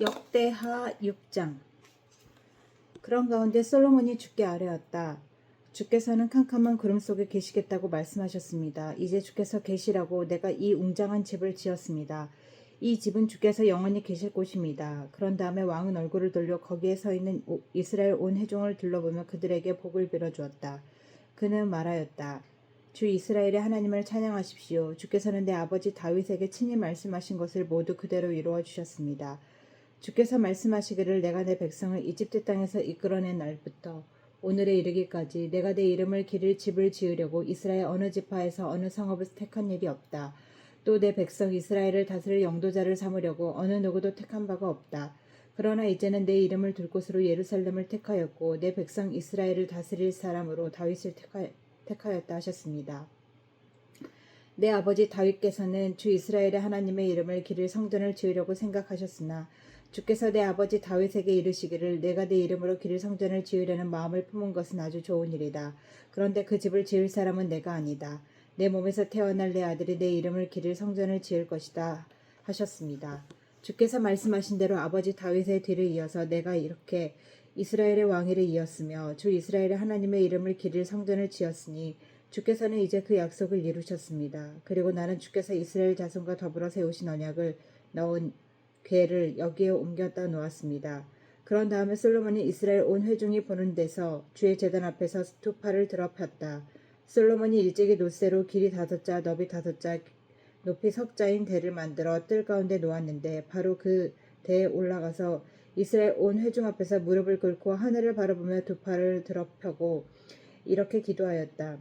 역대하 6장. 그런 가운데 솔로몬이 주께 아뢰었다. 주께서는 캄캄한 구름 속에 계시겠다고 말씀하셨습니다. 이제 주께서 계시라고 내가 이 웅장한 집을 지었습니다. 이 집은 주께서 영원히 계실 곳입니다. 그런 다음에 왕은 얼굴을 돌려 거기에 서 있는 이스라엘 온 회중을 둘러보며 그들에게 복을 빌어주었다. 그는 말하였다. 주 이스라엘의 하나님을 찬양하십시오. 주께서는 내 아버지 다윗에게 친히 말씀하신 것을 모두 그대로 이루어 주셨습니다. 주께서 말씀하시기를 내가 내 백성을 이집트 땅에서 이끌어낸 날부터 오늘에 이르기까지 내가 내 이름을 기릴 집을 지으려고 이스라엘 어느 지파에서 어느 성읍을 택한 일이 없다. 또 내 백성 이스라엘을 다스릴 영도자를 삼으려고 어느 누구도 택한 바가 없다. 그러나 이제는 내 이름을 둘 곳으로 예루살렘을 택하였고 내 백성 이스라엘을 다스릴 사람으로 다윗을 택하였다 하셨습니다. 내 아버지 다윗께서는 주 이스라엘의 하나님의 이름을 기릴 성전을 지으려고 생각하셨으나 주께서 내 아버지 다윗에게 이르시기를 내가 내 이름으로 기릴 성전을 지으려는 마음을 품은 것은 아주 좋은 일이다. 그런데 그 집을 지을 사람은 내가 아니다. 내 몸에서 태어날 내 아들이 내 이름을 기릴 성전을 지을 것이다 하셨습니다. 주께서 말씀하신 대로 아버지 다윗의 뒤를 이어서 내가 이렇게 이스라엘의 왕위를 이었으며 주 이스라엘의 하나님의 이름을 기릴 성전을 지었으니 주께서는 이제 그 약속을 이루셨습니다. 그리고 나는 주께서 이스라엘 자손과 더불어 세우신 언약을 넣은 궤를 여기에 옮겼다 놓았습니다. 그런 다음에 솔로몬이 이스라엘 온 회중이 보는 데서 주의 제단 앞에서 두 팔을 들어 폈다. 솔로몬이 일찍이 놋새로 길이 5자 너비 5자 높이 석자인 대를 만들어 뜰 가운데 놓았는데 바로 그 대에 올라가서 이스라엘 온 회중 앞에서 무릎을 꿇고 하늘을 바라보며 두 팔을 들어 펴고 이렇게 기도하였다.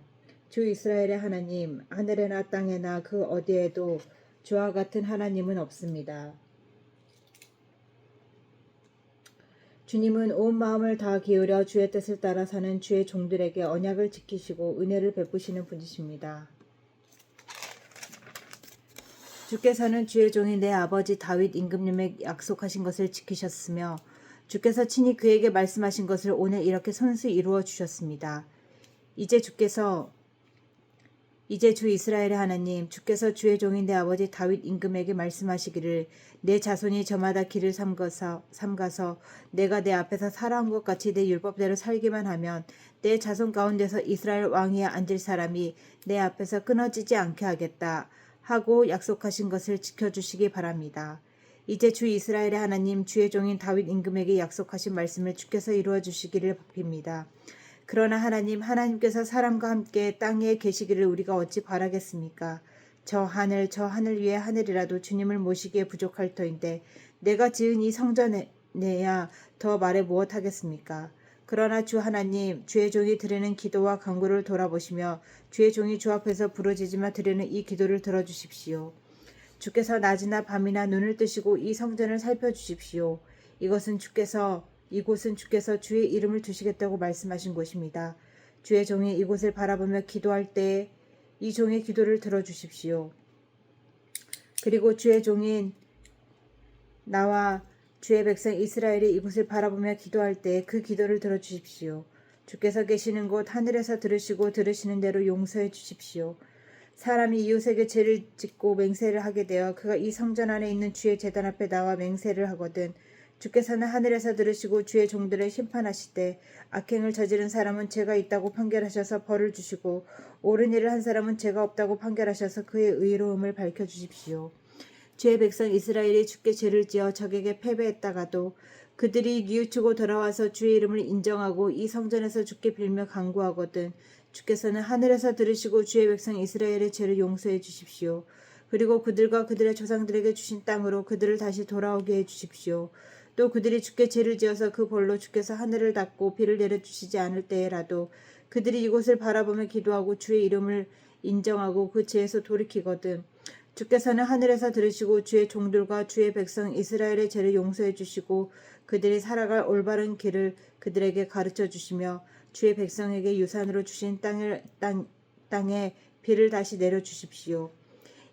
주 이스라엘의 하나님, 하늘에나 땅에나 그 어디에도 주와 같은 하나님은 없습니다. 주님은 온 마음을 다 기울여 주의 뜻을 따라 사는 주의 종들에게 언약을 지키시고 은혜를 베푸시는 분이십니다. 주께서는 주의 종인 내 아버지 다윗 임금님에게 약속하신 것을 지키셨으며 주께서 친히 그에게 말씀하신 것을 오늘 이렇게 손수 이루어 주셨습니다. 이제 주 이스라엘의 하나님, 주께서 주의 종인 내 아버지 다윗 임금에게 말씀하시기를 내 자손이 저마다 길을 삼가서 내가 내 앞에서 살아온 것 같이 내 율법대로 살기만 하면 내 자손 가운데서 이스라엘 왕위에 앉을 사람이 내 앞에서 끊어지지 않게 하겠다 하고 약속하신 것을 지켜주시기 바랍니다. 이제 주 이스라엘의 하나님, 주의 종인 다윗 임금에게 약속하신 말씀을 주께서 이루어 주시기를 빕니다. 그러나 하나님께서 사람과 함께 땅에 계시기를 우리가 어찌 바라겠습니까? 저 하늘 위에 하늘이라도 주님을 모시기에 부족할 터인데 내가 지은 이 성전에야 더 말해 무엇하겠습니까? 그러나 주 하나님, 주의 종이 드리는 기도와 간구를 돌아보시며 주의 종이 주 앞에서 부르짖으며 드리는 이 기도를 들어주십시오. 주께서 낮이나 밤이나 눈을 뜨시고 이 성전을 살펴주십시오. 이곳은 주께서 주의 이름을 두시겠다고 말씀하신 곳입니다. 주의 종이 이곳을 바라보며 기도할 때에 이 종의 기도를 들어주십시오. 그리고 주의 종인 나와 주의 백성 이스라엘이 이곳을 바라보며 기도할 때에 그 기도를 들어주십시오. 주께서 계시는 곳 하늘에서 들으시고 들으시는 대로 용서해 주십시오. 사람이 이웃에게 죄를 짓고 맹세를 하게 되어 그가 이 성전 안에 있는 주의 제단 앞에 나와 맹세를 하거든 주께서는 하늘에서 들으시고 주의 종들을 심판하실 때 악행을 저지른 사람은 죄가 있다고 판결하셔서 벌을 주시고 옳은 일을 한 사람은 죄가 없다고 판결하셔서 그의 의로움을 밝혀주십시오. 주의 백성 이스라엘이 주께 죄를 지어 적에게 패배했다가도 그들이 뉘우치고 돌아와서 주의 이름을 인정하고 이 성전에서 주께 빌며 간구하거든 주께서는 하늘에서 들으시고 주의 백성 이스라엘의 죄를 용서해 주십시오. 그리고 그들과 그들의 조상들에게 주신 땅으로 그들을 다시 돌아오게 해 주십시오. 또 그들이 주께 죄를 지어서 그 벌로 주께서 하늘을 닫고 비를 내려주시지 않을 때에라도 그들이 이곳을 바라보며 기도하고 주의 이름을 인정하고 그 죄에서 돌이키거든 주께서는 하늘에서 들으시고 주의 종들과 주의 백성 이스라엘의 죄를 용서해 주시고 그들이 살아갈 올바른 길을 그들에게 가르쳐 주시며 주의 백성에게 유산으로 주신 땅에 비를 다시 내려주십시오.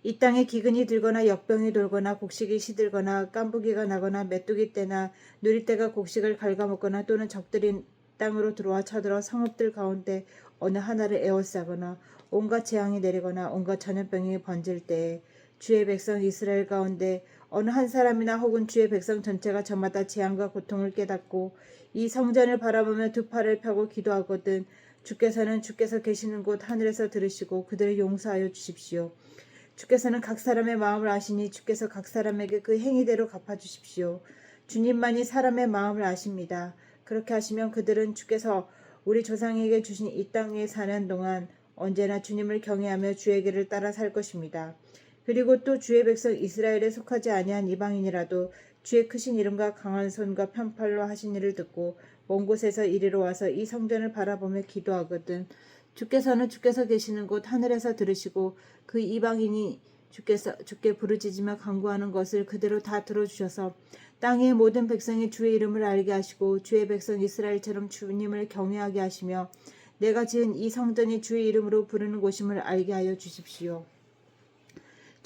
이 땅에 기근이 들거나 역병이 돌거나 곡식이 시들거나 깐부기가 나거나 메뚜기 떼나 누리떼가 곡식을 갉아먹거나 또는 적들이 땅으로 들어와 쳐들어 성읍들 가운데 어느 하나를 에워싸거나 온갖 재앙이 내리거나 온갖 전염병이 번질 때에 주의 백성 이스라엘 가운데 어느 한 사람이나 혹은 주의 백성 전체가 저마다 재앙과 고통을 깨닫고 이 성전을 바라보며 두 팔을 펴고 기도하거든 주께서는 주께서 계시는 곳 하늘에서 들으시고 그들을 용서하여 주십시오. 주께서는 각 사람의 마음을 아시니 주께서 각 사람에게 그 행위대로 갚아주십시오. 주님만이 사람의 마음을 아십니다. 그렇게 하시면 그들은 주께서 우리 조상에게 주신 이 땅에 사는 동안 언제나 주님을 경외하며 주의 길을 따라 살 것입니다. 그리고 또 주의 백성 이스라엘에 속하지 아니한 이방인이라도 주의 크신 이름과 강한 손과 편팔로 하신 일을 듣고 먼 곳에서 이리로 와서 이 성전을 바라보며 기도하거든 주께서 계시는 곳 하늘에서 들으시고 그 이방인이 주께 부르짖으며 간구하는 것을 그대로 다 들어주셔서 땅의 모든 백성이 주의 이름을 알게 하시고 주의 백성 이스라엘처럼 주님을 경외하게 하시며 내가 지은 이 성전이 주의 이름으로 부르는 곳임을 알게 하여 주십시오.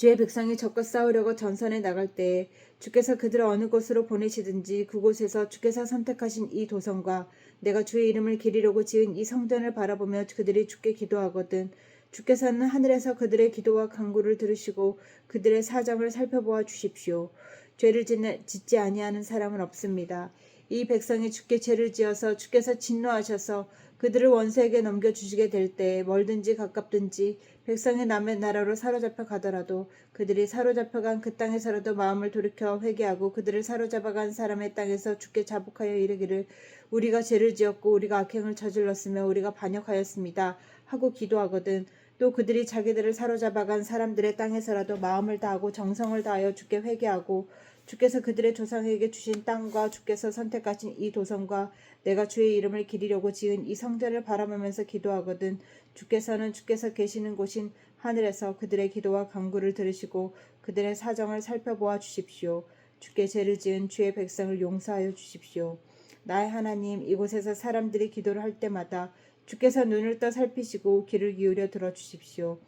주의 백성이 적과 싸우려고 전선에 나갈 때에 주께서 그들을 어느 곳으로 보내시든지 그곳에서 주께서 선택하신 이 도성과 내가 주의 이름을 기리려고 지은 이 성전을 바라보며 그들이 주께 기도하거든 주께서는 하늘에서 그들의 기도와 간구를 들으시고 그들의 사정을 살펴보아 주십시오. 죄를 짓지 아니하는 사람은 없습니다. 이 백성이 주께 죄를 지어서 주께서 진노하셔서 그들을 원수에게 넘겨주시게 될 때에 멀든지 가깝든지 백성이 남의 나라로 사로잡혀 가더라도 그들이 사로잡혀간 그 땅에서라도 마음을 돌이켜 회개하고 그들을 사로잡아간 사람의 땅에서 주께 자복하여 이르기를 우리가 죄를 지었고 우리가 악행을 저질렀으며 우리가 반역하였습니다 하고 기도하거든 또 그들이 자기들을 사로잡아간 사람들의 땅에서라도 마음을 다하고 정성을 다하여 주께 회개하고 주께서 그들의 조상에게 주신 땅과 주께서 선택하신 이 도성과 내가 주의 이름을 기리려고 지은 이 성전을 바라보면서 기도하거든 주께서는 주께서 계시는 곳인 하늘에서 그들의 기도와 간구를 들으시고 그들의 사정을 살펴보아 주십시오. 주께 죄를 지은 주의 백성을 용서하여 주십시오. 나의 하나님 이곳에서 사람들이 기도를 할 때마다 주께서 눈을 떠 살피시고 귀를 기울여 들어주십시오.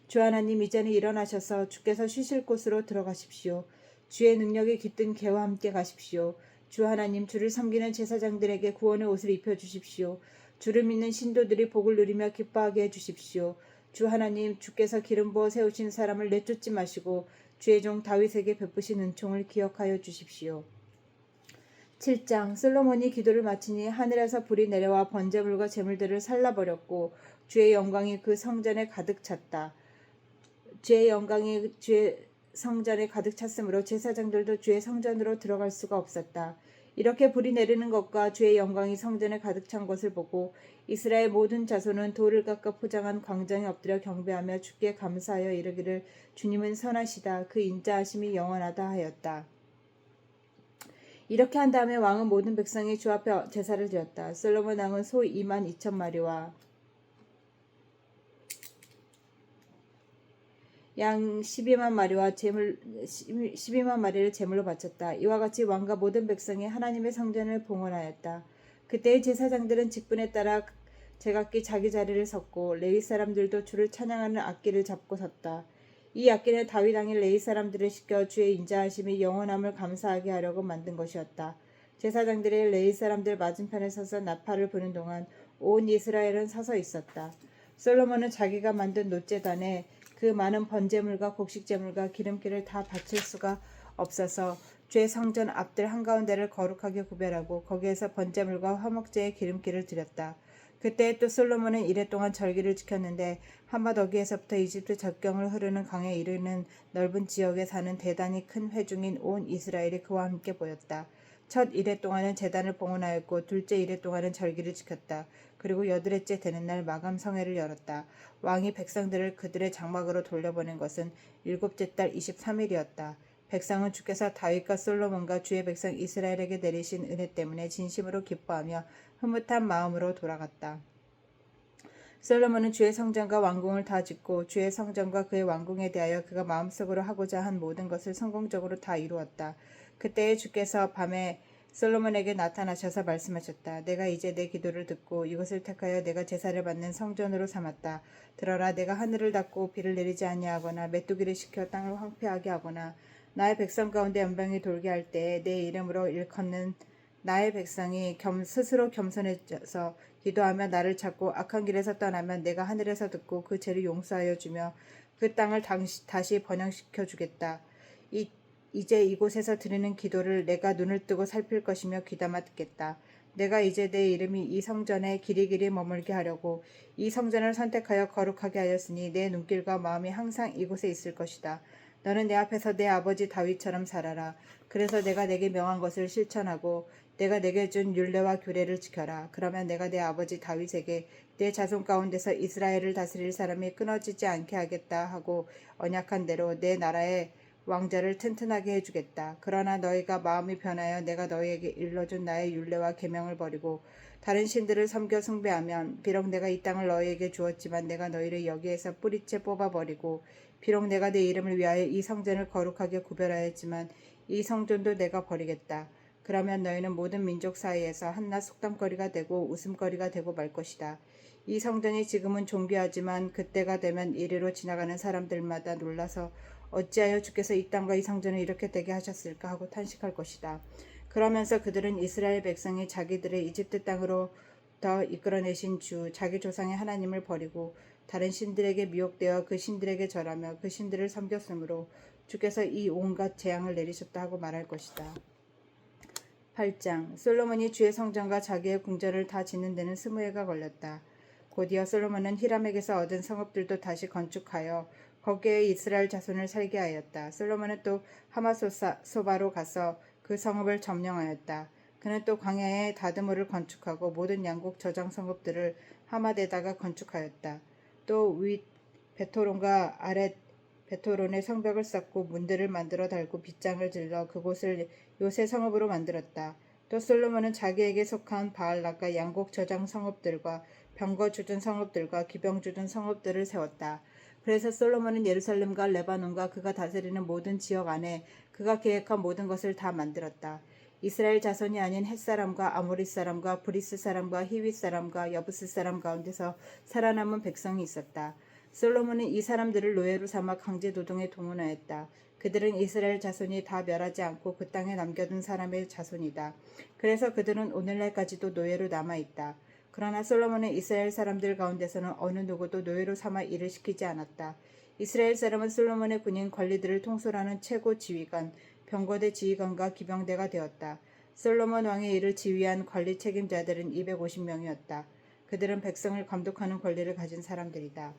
주 하나님 이제는 일어나셔서 주께서 쉬실 곳으로 들어가십시오. 주의 능력이 깃든 개와 함께 가십시오. 주 하나님 주를 섬기는 제사장들에게 구원의 옷을 입혀주십시오. 주를 믿는 신도들이 복을 누리며 기뻐하게 해주십시오. 주 하나님 주께서 기름 부어 세우신 사람을 내쫓지 마시고 주의 종 다윗에게 베푸신 은총을 기억하여 주십시오. 7장 솔로몬이 기도를 마치니 하늘에서 불이 내려와 번제물과 제물들을 살라버렸고 주의 영광이 그 성전에 가득 찼다. 주의 영광이 주의 성전에 가득 찼으므로 제사장들도 주의 성전으로 들어갈 수가 없었다. 이렇게 불이 내리는 것과 주의 영광이 성전에 가득 찬 것을 보고 이스라엘 모든 자손은 돌을 깎아 포장한 광장에 엎드려 경배하며 주께 감사하여 이르기를 주님은 선하시다. 그 인자하심이 영원하다 하였다. 이렇게 한 다음에 왕은 모든 백성이 주 앞에 제사를 드렸다. 솔로몬 왕은 소 22,000마리와 양 12만 마리와 12만 마리를 제물로 바쳤다. 이와 같이 왕과 모든 백성이 하나님의 성전을 봉헌하였다. 그때의 제사장들은 직분에 따라 제각기 자기 자리를 섰고 레위 사람들도 주를 찬양하는 악기를 잡고 섰다. 이 악기는 다윗 왕이 레위 사람들을 시켜 주의 인자하심이 영원함을 감사하게 하려고 만든 것이었다. 제사장들이 레위 사람들 맞은편에 서서 나팔을 부는 동안 온 이스라엘은 서서 있었다. 솔로몬은 자기가 만든 놋제단에 그 많은 번제물과 곡식제물과 기름기를 다 바칠 수가 없어서 주의 성전 앞들 한가운데를 거룩하게 구별하고 거기에서 번제물과 화목제의 기름기를 드렸다. 그때 또 솔로몬은 이래 동안 절기를 지켰는데 하마더기에서부터 이집트 접경을 흐르는 강에 이르는 넓은 지역에 사는 대단히 큰 회중인 온 이스라엘이 그와 함께 보였다. 첫 이래 동안은 제단을 봉헌하였고 둘째 이래 동안은 절기를 지켰다. 그리고 여드레째 되는 날 마감 성회를 열었다. 왕이 백성들을 그들의 장막으로 돌려보낸 것은 일곱째 달 23일이었다. 백성은 주께서 다윗과 솔로몬과 주의 백성 이스라엘에게 내리신 은혜 때문에 진심으로 기뻐하며 흐뭇한 마음으로 돌아갔다. 솔로몬은 주의 성전과 왕궁을 다 짓고 주의 성전과 그의 왕궁에 대하여 그가 마음속으로 하고자 한 모든 것을 성공적으로 다 이루었다. 그때에 주께서 밤에 솔로몬에게 나타나셔서 말씀하셨다. 내가 이제 내 기도를 듣고 이것을 택하여 내가 제사를 받는 성전으로 삼았다. 들어라, 내가 하늘을 닫고 비를 내리지 아니하거나 메뚜기를 시켜 땅을 황폐하게 하거나 나의 백성 가운데 연병이 돌게 할 때에 내 이름으로 일컫는 나의 백성이 스스로 겸손해져서 기도하며 나를 찾고 악한 길에서 떠나면 내가 하늘에서 듣고 그 죄를 용서하여 주며 그 땅을 다시 번영시켜 주겠다. 이제 이곳에서 드리는 기도를 내가 눈을 뜨고 살필 것이며 귀담아 듣겠다. 내가 이제 내 이름이 이 성전에 길이길이 머물게 하려고 이 성전을 선택하여 거룩하게 하였으니 내 눈길과 마음이 항상 이곳에 있을 것이다. 너는 내 앞에서 내 아버지 다윗처럼 살아라. 그래서 내가 내게 명한 것을 실천하고 내가 내게 준 율례와 규례를 지켜라. 그러면 내가 내 아버지 다윗에게 내 자손 가운데서 이스라엘을 다스릴 사람이 끊어지지 않게 하겠다 하고 언약한 대로 내 나라의 왕자를 튼튼하게 해주겠다. 그러나 너희가 마음이 변하여 내가 너희에게 일러준 나의 율례와 계명을 버리고 다른 신들을 섬겨 숭배하면 비록 내가 이 땅을 너희에게 주었지만 내가 너희를 여기에서 뿌리째 뽑아버리고 비록 내가 내 이름을 위하여 이 성전을 거룩하게 구별하였지만 이 성전도 내가 버리겠다. 그러면 너희는 모든 민족 사이에서 한낱 속담거리가 되고 웃음거리가 되고 말 것이다. 이 성전이 지금은 존귀하지만 그때가 되면 이리로 지나가는 사람들마다 놀라서 어찌하여 주께서 이 땅과 이 성전을 이렇게 되게 하셨을까 하고 탄식할 것이다. 그러면서 그들은 이스라엘 백성이 자기들의 이집트 땅으로 더 이끌어내신 주 자기 조상의 하나님을 버리고 다른 신들에게 미혹되어 그 신들에게 절하며 그 신들을 섬겼으므로 주께서 이 온갖 재앙을 내리셨다 하고 말할 것이다. 8장 솔로몬이 주의 성전과 자기의 궁전을 다 짓는 데는 20해가 걸렸다. 곧이어 솔로몬은 히람에게서 얻은 성읍들도 다시 건축하여 거기에 이스라엘 자손을 살게 하였다. 솔로몬은 또 하마소바로 가서 그 성읍을 점령하였다. 그는 또 광야에 다드모를 건축하고 모든 양곡 저장 성읍들을 하맛에다가 건축하였다. 또 윗 베토론과 아랫 베토론의 성벽을 쌓고 문들을 만들어 달고 빗장을 질러 그곳을 요새 성읍으로 만들었다. 또 솔로몬은 자기에게 속한 바알락과 양곡 저장 성읍들과 병거 주둔 성읍들과 기병 주둔 성읍들을 세웠다. 그래서 솔로몬은 예루살렘과 레바논과 그가 다스리는 모든 지역 안에 그가 계획한 모든 것을 다 만들었다. 이스라엘 자손이 아닌 헷사람과 아모리 사람과 브리스 사람과 히윗 사람과 여부스 사람 가운데서 살아남은 백성이 있었다. 솔로몬은 이 사람들을 노예로 삼아 강제 노동에 동원하였다. 그들은 이스라엘 자손이 다 멸하지 않고 그 땅에 남겨둔 사람의 자손이다. 그래서 그들은 오늘날까지도 노예로 남아있다. 그러나 솔로몬은 이스라엘 사람들 가운데서는 어느 누구도 노예로 삼아 일을 시키지 않았다. 이스라엘 사람은 솔로몬의 군인 관리들을 통솔하는 최고 지휘관, 병거대 지휘관과 기병대가 되었다. 솔로몬 왕의 일을 지휘한 관리 책임자들은 250명이었다. 그들은 백성을 감독하는 권리를 가진 사람들이다.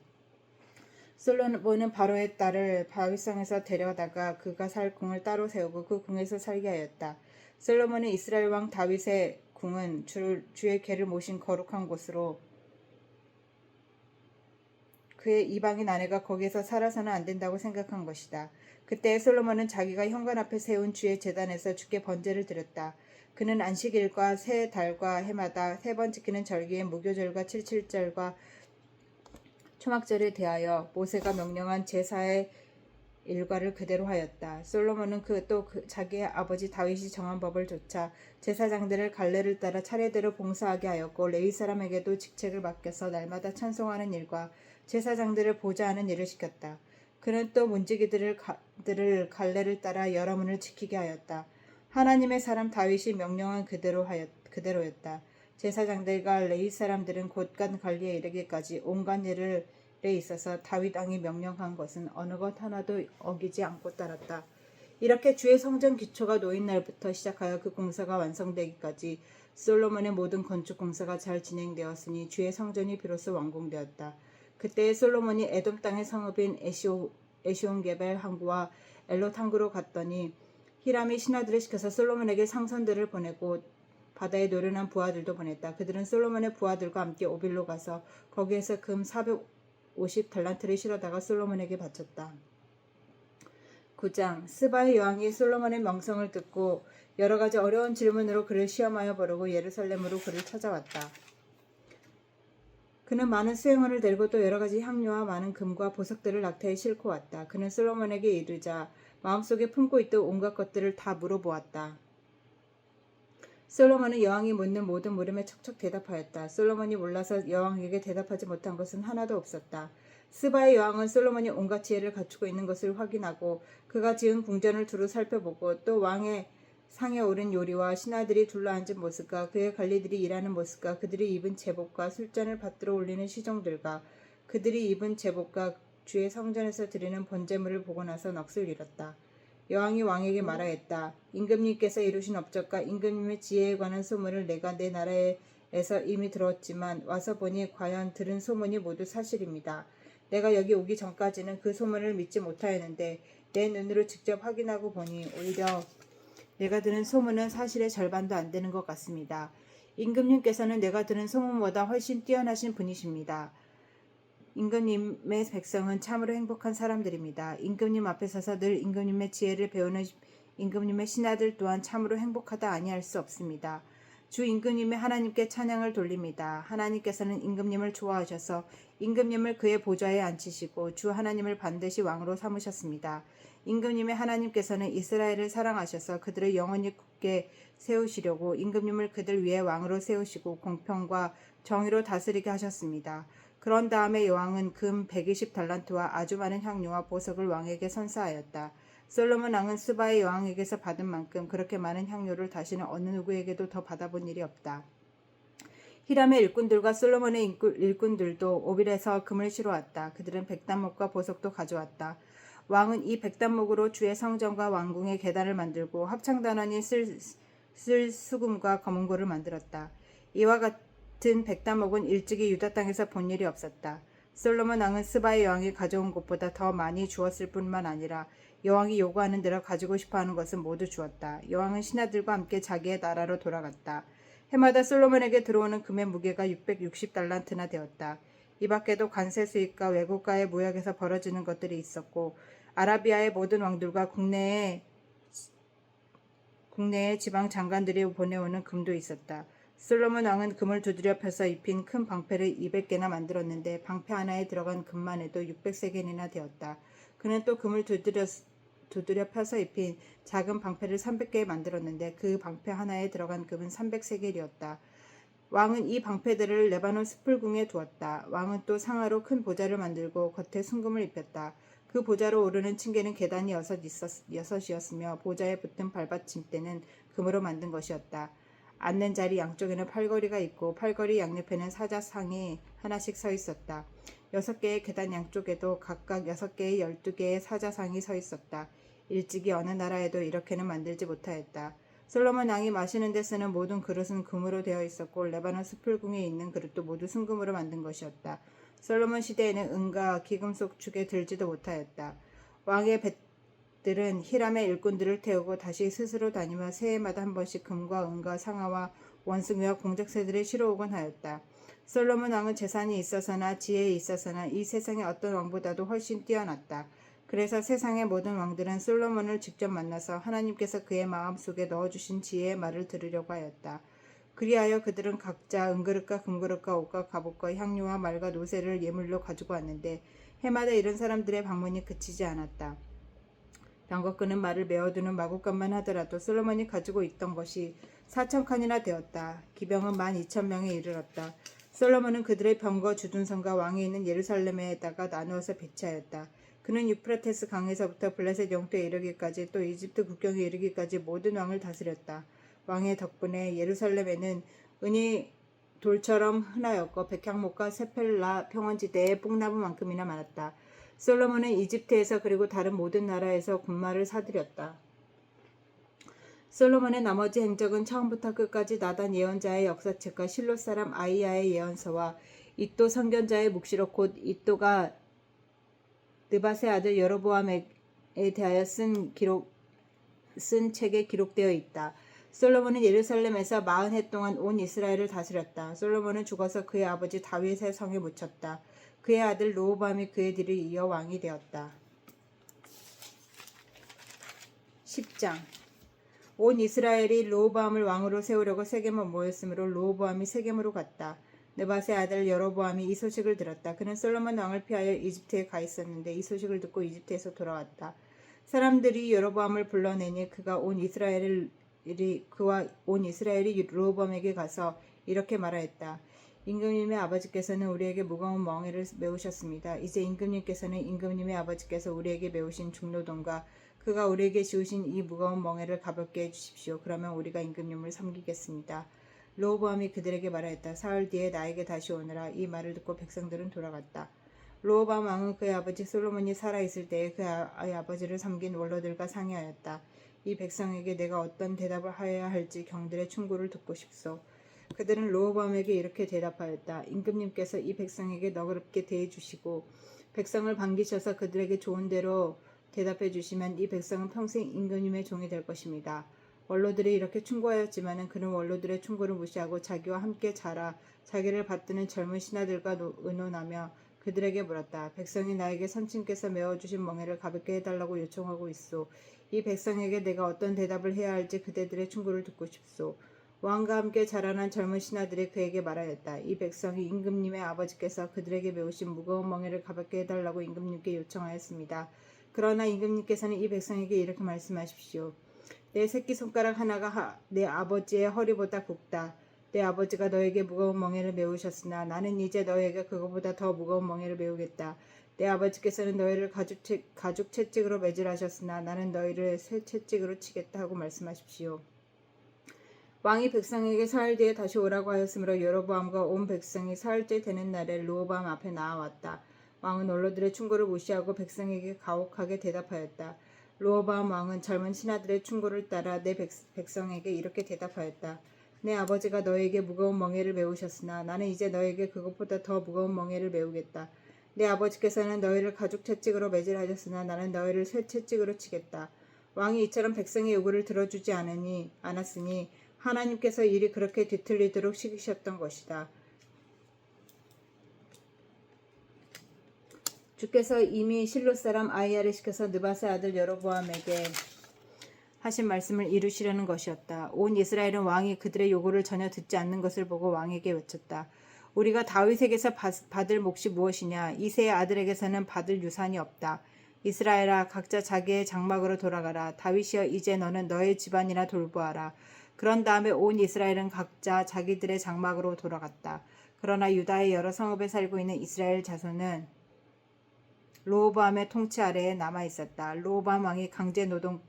솔로몬은 바로의 딸을 바위성에서 데려다가 그가 살 궁을 따로 세우고 그 궁에서 살게 하였다. 솔로몬은 이스라엘 왕 다윗의 궁은 주의 궤를 모신 거룩한 곳으로 그의 이방인 아내가 거기에서 살아서는 안 된다고 생각한 것이다. 그때 솔로몬은 자기가 현관 앞에 세운 주의 제단에서 주께 번제를 드렸다. 그는 안식일과 새 달과 해마다 3번 지키는 절기의 무교절과 칠칠절과 초막절에 대하여 모세가 명령한 제사의 일과를 그대로 하였다. 솔로몬은 자기의 아버지 다윗이 정한 법을 좇아 제사장들을 갈래를 따라 차례대로 봉사하게 하였고 레위 사람에게도 직책을 맡겨서 날마다 찬송하는 일과 제사장들을 보좌하는 일을 시켰다. 그는 또 문지기들을 갈래를 따라 여러 문을 지키게 하였다. 하나님의 사람 다윗이 명령한 그대로였다. 제사장들과 레위 사람들은 곳간 관리에 이르기까지 온갖 일에 있어서 다윗 왕이 명령한 것은 어느 것 하나도 어기지 않고 따랐다. 이렇게 주의 성전 기초가 놓인 날부터 시작하여 그 공사가 완성되기까지 솔로몬의 모든 건축 공사가 잘 진행되었으니 주의 성전이 비로소 완공되었다. 그때 솔로몬이 에돔 땅의 성읍인 에시온게벨 항구와 엘롯 항구로 갔더니 히람이 신하들을 시켜서 솔로몬에게 상선들을 보내고 바다에 노련한 부하들도 보냈다. 그들은 솔로몬의 부하들과 함께 오빌로 가서 거기에서 금 450달란트를 실어다가 솔로몬에게 바쳤다. 9장 스바의 여왕이 솔로몬의 명성을 듣고 여러 가지 어려운 질문으로 그를 시험하여 보려고 예루살렘으로 그를 찾아왔다. 그는 많은 수행원을 데리고 또 여러 가지 향료와 많은 금과 보석들을 낙타에 싣고 왔다. 그는 솔로몬에게 이르자 마음속에 품고 있던 온갖 것들을 다 물어보았다. 솔로몬은 여왕이 묻는 모든 물음에 척척 대답하였다. 솔로몬이 몰라서 여왕에게 대답하지 못한 것은 하나도 없었다. 스바의 여왕은 솔로몬이 온갖 지혜를 갖추고 있는 것을 확인하고 그가 지은 궁전을 두루 살펴보고 또 왕의 상에 오른 요리와 신하들이 둘러앉은 모습과 그의 관리들이 일하는 모습과 그들이 입은 제복과 술잔을 받들어 올리는 시종들과 그들이 입은 제복과 주의 성전에서 드리는 번제물을 보고 나서 넋을 잃었다. 여왕이 왕에게 말하였다. 임금님께서 이루신 업적과 임금님의 지혜에 관한 소문을 내가 내 나라에서 이미 들었지만 와서 보니 과연 들은 소문이 모두 사실입니다. 내가 여기 오기 전까지는 그 소문을 믿지 못하였는데 내 눈으로 직접 확인하고 보니 오히려 내가 들은 소문은 사실의 절반도 안 되는 것 같습니다. 임금님께서는 내가 들은 소문보다 훨씬 뛰어나신 분이십니다. 임금님의 백성은 참으로 행복한 사람들입니다. 임금님 앞에 서서 늘 임금님의 지혜를 배우는 임금님의 신하들 또한 참으로 행복하다 아니할 수 없습니다. 주 임금님의 하나님께 찬양을 돌립니다. 하나님께서는 임금님을 좋아하셔서 임금님을 그의 보좌에 앉히시고 주 하나님을 반드시 왕으로 삼으셨습니다. 임금님의 하나님께서는 이스라엘을 사랑하셔서 그들을 영원히 굳게 세우시려고 임금님을 그들 위에 왕으로 세우시고 공평과 정의로 다스리게 하셨습니다. 그런 다음에 여왕은 금 120달란트와 아주 많은 향료와 보석을 왕에게 선사하였다. 솔로몬 왕은 스바의 여왕에게서 받은 만큼 그렇게 많은 향료를 다시는 어느 누구에게도 더 받아본 일이 없다. 히람의 일꾼들과 솔로몬의 일꾼들도 오빌에서 금을 실어왔다. 그들은 백단목과 보석도 가져왔다. 왕은 이 백단목으로 주의 성전과 왕궁의 계단을 만들고 합창단원이 쓸 수금과 검은고를 만들었다. 이와 같은 백단목은 일찍이 유다 땅에서 본 일이 없었다. 솔로몬 왕은 스바의 여왕이 가져온 것보다 더 많이 주었을 뿐만 아니라 여왕이 요구하는 대로 가지고 싶어하는 것은 모두 주었다. 여왕은 신하들과 함께 자기의 나라로 돌아갔다. 해마다 솔로몬에게 들어오는 금의 무게가 660달란트나 되었다. 이 밖에도 관세 수입과 외국과의 무역에서 벌어지는 것들이 있었고 아라비아의 모든 왕들과 국내의 지방 장관들이 보내오는 금도 있었다. 솔로몬 왕은 금을 두드려 펴서 입힌 큰 방패를 200개나 만들었는데 방패 하나에 들어간 금만 해도 600세겔이나 되었다. 그는 또 금을 두드려 펴서 입힌 작은 방패를 300개 만들었는데 그 방패 하나에 들어간 금은 300세겔이었다. 왕은 이 방패들을 레바논 숯불궁에 두었다. 왕은 또 상하로 큰 보좌를 만들고 겉에 순금을 입혔다. 그 보좌로 오르는 층계는 계단이 6이었으며 보좌에 붙은 발받침대는 금으로 만든 것이었다. 앉는 자리 양쪽에는 팔걸이가 있고 팔걸이 양옆에는 사자상이 하나씩 서 있었다. 6개의 계단 양쪽에도 각각 6개의 12개의 사자상이 서 있었다. 일찍이 어느 나라에도 이렇게는 만들지 못하였다. 솔로몬 왕이 마시는 데 쓰는 모든 그릇은 금으로 되어 있었고 레바논 숯불궁에 있는 그릇도 모두 순금으로 만든 것이었다. 솔로몬 시대에는 은과 기금속 축에 들지도 못하였다. 왕의 배들은 히람의 일꾼들을 태우고 다시 스스로 다니며 새해마다 한 번씩 금과 은과 상아와 원숭이와 공작새들을 실어오곤 하였다. 솔로몬 왕은 재산이 있어서나 지혜에 있어서나 이 세상의 어떤 왕보다도 훨씬 뛰어났다. 그래서 세상의 모든 왕들은 솔로몬을 직접 만나서 하나님께서 그의 마음속에 넣어주신 지혜의 말을 들으려고 하였다. 그리하여 그들은 각자 은그릇과 금그릇과 옷과 갑옷과 향료와 말과 노새를 예물로 가지고 왔는데 해마다 이런 사람들의 방문이 그치지 않았다. 병거 끄는 말을 메어두는 마구간만 하더라도 솔로몬이 가지고 있던 것이 4,000칸이나 되었다. 기병은 12,000명에 이르렀다. 솔로몬은 그들의 병거 주둔성과 왕이 있는 예루살렘에다가 나누어서 배치하였다. 그는 유프라테스 강에서부터 블레셋 영토에 이르기까지 또 이집트 국경에 이르기까지 모든 왕을 다스렸다. 왕의 덕분에 예루살렘에는 은이 돌처럼 흔하였고 백향목과 세펠라 평원지대의 뽕나무만큼이나 많았다. 솔로몬은 이집트에서 그리고 다른 모든 나라에서 군마를 사들였다. 솔로몬의 나머지 행적은 처음부터 끝까지 나단 예언자의 역사책과 실롯 사람 아이야의 예언서와 이도 선견자의 묵시록 곧 이도가 느밧의 아들 여로보암에 대하여 쓴 책에 기록되어 있다. 솔로몬은 예루살렘에서 40해 동안 온 이스라엘을 다스렸다. 솔로몬은 죽어서 그의 아버지 다윗의 성에 묻혔다. 그의 아들 르호보암이 그의 뒤를 이어 왕이 되었다. 10장. 온 이스라엘이 르호보암을 왕으로 세우려고 세겜에 모였으므로 르호보암이 세겜으로 갔다. 느밧의 아들 여로보암이 이 소식을 들었다. 그는 솔로몬 왕을 피하여 이집트에 가 있었는데 이 소식을 듣고 이집트에서 돌아왔다. 사람들이 여로보암을 불러내니 그와 온 이스라엘이 르호보암에게 가서 이렇게 말하였다. 임금님의 아버지께서는 우리에게 무거운 멍에를 메우셨습니다. 이제 임금님께서는 임금님의 아버지께서 우리에게 메우신 중노동과 그가 우리에게 지우신 이 무거운 멍에를 가볍게 해주십시오. 그러면 우리가 임금님을 섬기겠습니다. 르호보암이 그들에게 말하였다. 사흘 뒤에 나에게 다시 오너라. 이 말을 듣고 백성들은 돌아갔다. 로호밤 왕은 그의 아버지 솔로몬이 살아있을 때에 그의 아버지를 섬긴 원로들과 상의하였다. 이 백성에게 내가 어떤 대답을 하여야 할지 경들의 충고를 듣고 싶소. 그들은 로호밤에게 이렇게 대답하였다. 임금님께서 이 백성에게 너그럽게 대해주시고 백성을 반기셔서 그들에게 좋은 대로 대답해 주시면 이 백성은 평생 임금님의 종이 될 것입니다. 원로들이 이렇게 충고하였지만은 그는 원로들의 충고를 무시하고 자기와 함께 자라 자기를 받드는 젊은 신하들과 의논하며 그들에게 물었다. 백성이 나에게 선친께서 메워주신 멍에를 가볍게 해달라고 요청하고 있소. 이 백성에게 내가 어떤 대답을 해야 할지 그대들의 충고를 듣고 싶소. 왕과 함께 자라난 젊은 신하들이 그에게 말하였다. 이 백성이 임금님의 아버지께서 그들에게 메우신 무거운 멍에를 가볍게 해달라고 임금님께 요청하였습니다. 그러나 임금님께서는 이 백성에게 이렇게 말씀하십시오. 내 새끼손가락 하나가 내 아버지의 허리보다 굵다. 내 아버지가 너에게 무거운 멍에를 메우셨으나 나는 이제 너에게 그것보다 더 무거운 멍에를 메우겠다. 내 아버지께서는 너희를 가죽 채찍으로 매질하셨으나 나는 너희를 새 채찍으로 치겠다 하고 말씀하십시오. 왕이 백성에게 사흘 뒤에 다시 오라고 하였으므로 여로보암과 온 백성이 사흘째 되는 날에 르호보암 앞에 나아왔다. 왕은 원로들의 충고를 무시하고 백성에게 가혹하게 대답하였다. 르호보암 왕은 젊은 신하들의 충고를 따라 내 백성에게 이렇게 대답하였다. 내 아버지가 너에게 무거운 멍에를 메우셨으나 나는 이제 너에게 그것보다 더 무거운 멍에를 메우겠다. 내 아버지께서는 너희를 가죽 채찍으로 매질하셨으나 나는 너희를 쇠 채찍으로 치겠다. 왕이 이처럼 백성의 요구를 들어주지 않았으니 하나님께서 일이 그렇게 뒤틀리도록 시키셨던 것이다. 주께서 이미 실로 사람 아히야를 시켜서 느밧의 아들 여로보암에게 하신 말씀을 이루시려는 것이었다. 온 이스라엘은 왕이 그들의 요구를 전혀 듣지 않는 것을 보고 왕에게 외쳤다. 우리가 다윗에게서 받을 몫이 무엇이냐? 이새의 아들에게서는 받을 유산이 없다. 이스라엘아, 각자 자기의 장막으로 돌아가라. 다윗이여, 이제 너는 너의 집안이나 돌보아라. 그런 다음에 온 이스라엘은 각자 자기들의 장막으로 돌아갔다. 그러나 유다의 여러 성읍에 살고 있는 이스라엘 자손은 르호보암의 통치 아래에 남아 있었다. 르호보암 왕이 강제 노동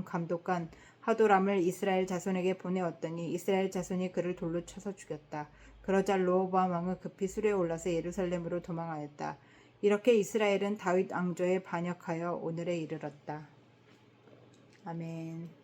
감독관 하도람을 이스라엘 자손에게 보내었더니 이스라엘 자손이 그를 돌로 쳐서 죽였다. 그러자 르호보암 왕은 급히 수레에 올라서 예루살렘으로 도망하였다. 이렇게 이스라엘은 다윗 왕조에 반역하여 오늘에 이르렀다. 아멘.